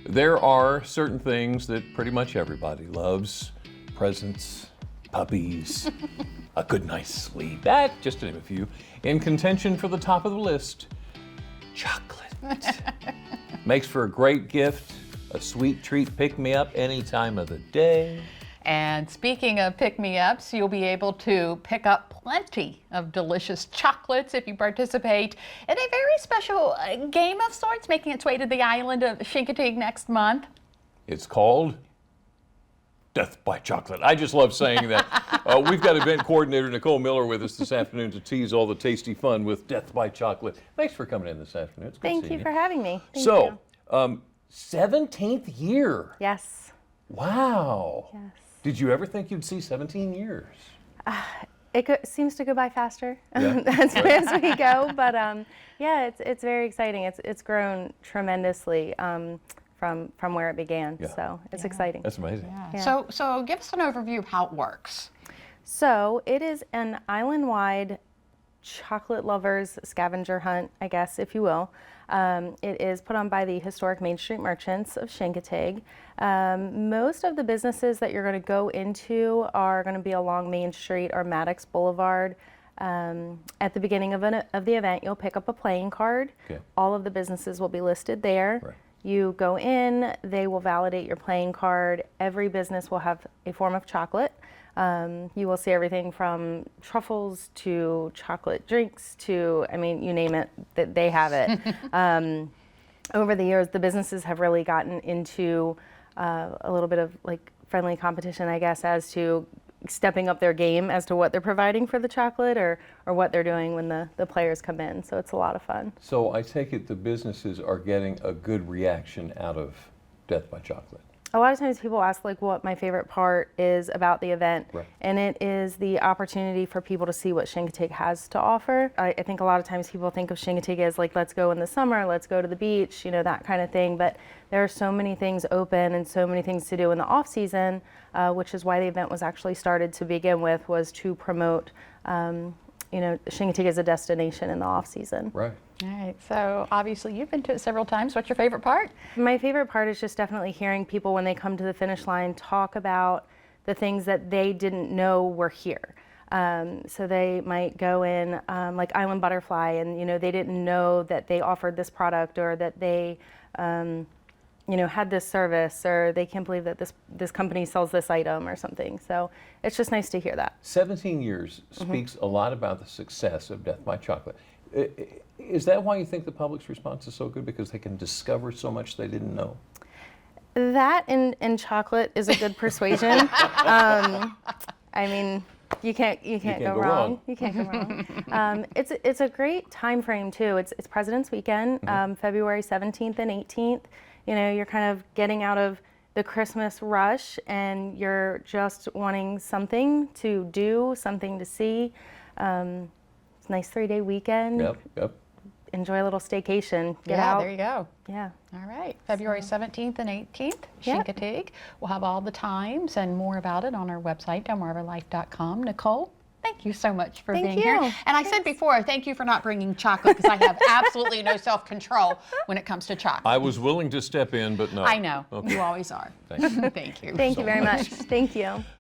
There are certain things that pretty much everybody loves. Presents, puppies, a good night's sleep, that, just to name a few. In contention for the top of the list, chocolate. Makes for a great gift, a sweet treat pick-me-up any time of the day. And speaking of pick-me-ups, you'll be able to pick up plenty of delicious chocolates if you participate in a very special game of sorts making its way to the island of Chincoteague next month. It's called Death by Chocolate. I just love saying that. We've got event coordinator Nicole Miller with us this afternoon to tease all the tasty fun with Death by Chocolate. Thanks for coming in this afternoon. It's good Thank seeing you for having me. Thank So, you. 17th year. Yes. Wow. Yes. Did you ever think you'd see 17 years? Seems to go by faster Yeah. as we go, but yeah, it's very exciting. It's grown tremendously from where it began, Yeah. so it's exciting. That's amazing. Yeah. So give us an overview of how it works. So it is an island-wide chocolate lovers scavenger hunt, I guess, if you will. It is put on by the historic Main Street merchants of Chincoteague. Most of the businesses that you're going to go into are going to be along Main Street or Maddox Boulevard. At the beginning of the event, you'll pick up a playing card. Okay. All of the businesses will be listed there. Right. You go in, they will validate your playing card. Every business will have a form of chocolate. You will see everything from truffles to chocolate drinks to, I mean, you name it, they have it. Over the years, the businesses have really gotten into a little bit of like friendly competition, I guess, as to stepping up their game as to what they're providing for the chocolate or what they're doing when the players come in. So it's a lot of fun. So I take it the businesses are getting a good reaction out of Death by Chocolate. A lot of times people ask like what my favorite part is about the event, Right. and it is the opportunity for people to see what Chincoteague has to offer. I think a lot of times people think of Chincoteague as like, let's go in the summer, let's go to the beach, you know, that kind of thing, but there are so many things open and so many things to do in the off season, which is why the event was actually started to begin with, was to promote you know, Chincoteague as a destination in the off season. Right. All right, so obviously you've been to it several times. What's your favorite part? My favorite part is just definitely hearing people when they come to the finish line talk about the things that they didn't know were here. So they might go in like Island Butterfly, and you know they didn't know that they offered this product or that they you know had this service, or they can't believe that this company sells this item or something. So it's just nice to hear that. 17 years speaks a lot about the success of Death by Chocolate. Is that why you think the public's response is so good? Because they can discover so much they didn't know? That and chocolate is a good persuasion. I mean, you can't go wrong. You can't go wrong. It's a great time frame too. It's President's Weekend, February 17th and 18th. You know, you're kind of getting out of the Christmas rush and you're just wanting something to do, something to see. It's a nice 3-day weekend. Yep. Enjoy a little staycation. Get Yeah, out. there you go. Yeah. All right, February 17th and 18th, Yep. Chincoteague. We'll have all the times and more about it on our website, DelmarvaLife.com. Nicole, thank you so much for Thank being here. you. And I said before, thank you for not bringing chocolate, because I have absolutely no self-control when it comes to chocolate. I was willing to step in, but no. I know, Okay. you always are. Thank you. Thank you. Thank so you very much. much. Thank you.